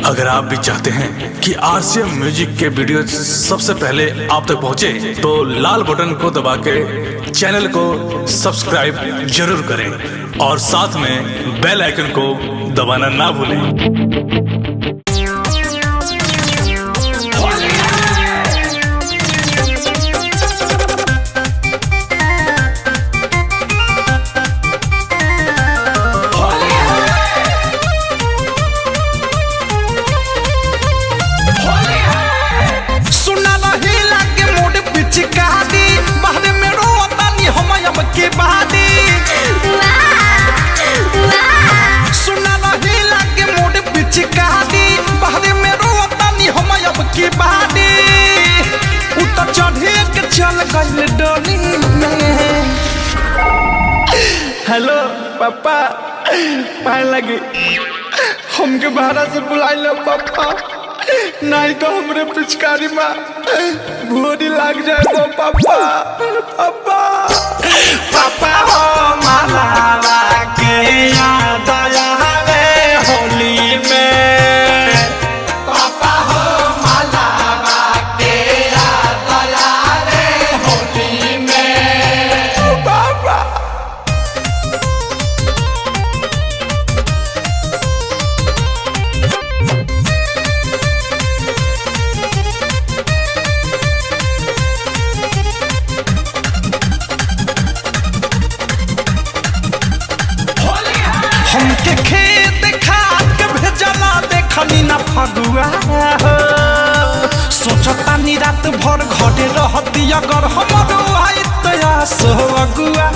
अगर आप भी चाहते हैं कि आरसीएम म्यूजिक के वीडियो सबसे पहले आप तक पहुंचे, तो लाल बटन को दबा के चैनल को सब्सक्राइब जरूर करें और साथ में बेल आइकन को दबाना ना भूलें। चल गइल डोली में। हेलो पापा, पाए लगी हमके बाहर से बुलाइल पापा, नहीं तो हमरे पिचकारी माँ भोरी लग जाए तो पापा। पापा पापा हो माला के याद आवे होली में। पापा हो माला के याद आवे होली में। पापा हमके खेत खाद के भेजला देखनी ना फगुआ हो। सोचतानी रात भर घरे रहती अगर हमरो आई तया सोगुआ।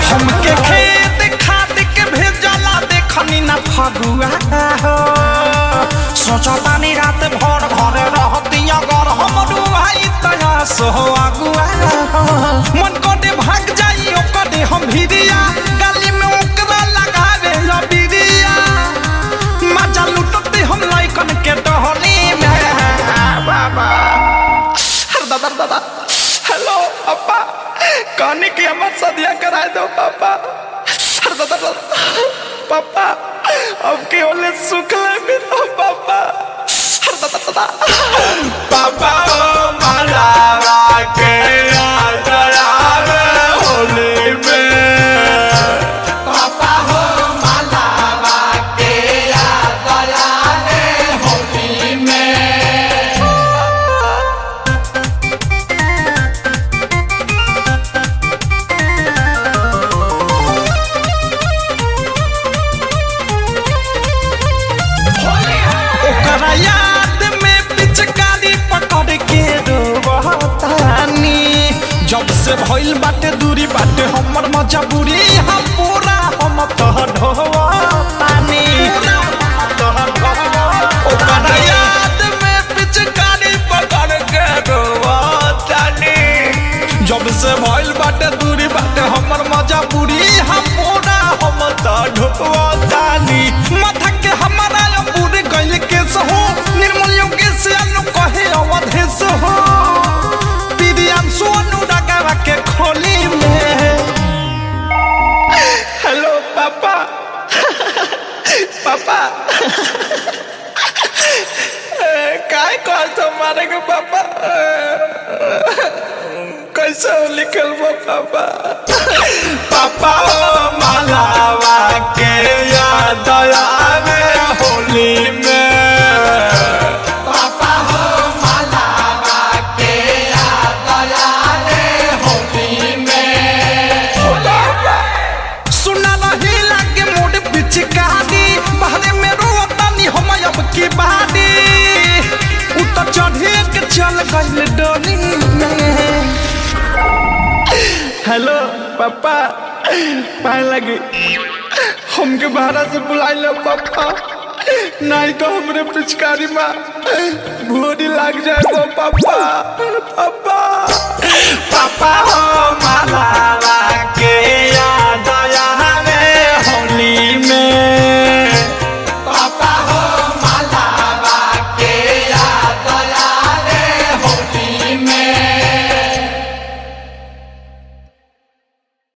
हमके खेत खाद के भेजला देखनी ना फगुआ हो। सोचतानी रात भर घरे रहती अगर हमरो आई तया सोगुआ। मन कोटे भाग जाई ओकरे हम भिरिया, गली में ओकरा लगावे लबिरिया। मजा लुटते हम लइकन के टहली में। बाबा दादा दादा, हेलो पापा, कहने की हमर सदिया कराए दो पापा। दादा पापा अब के ओले सुखले भी दो पापा। दादा दादा पापा ओ माला के याद आवे होली में। पापा हो माला के याद आवे होली में। ओकरा याद में पिचकारी पकड़ के रोवतानी। जब से भइल बाटे दूरी बाटे हमर मजबूरी, हम पूरा हम तो ढोवतानी। ओकरा याद में पिचकारी पकड़ के रोवतानी। जब से भइल बाटे दूरी बाटे हमर मजबूरी, हम पूरा हम तो ढोवतानी। माथा के हमारा पूरे गइल के सहो, निर्मल योगी से अनु कहे अवधेश हो। पीरियम सोनू डगावा के खोली में। हेलो पापा पापा काय कॉल तुम्हारे को पापा, कैसे लिखल वो पापा। पापा ओ मालावा के याद आवे होली में। पापा हो मालावा के याद आवे होली में। सुना रही लागे मोड़ पिचकारी, बाहरे में रोतानी हम अब की बाड़ी। उतर चढ़े के चल गइल डोली में। हेलो पापा, पाए लगी हमके बाहर से बुलाइल पापा, नहीं तो हमरे पिचकारी माँ भोरी लग जाए तो पापा। पापा पापा हो माला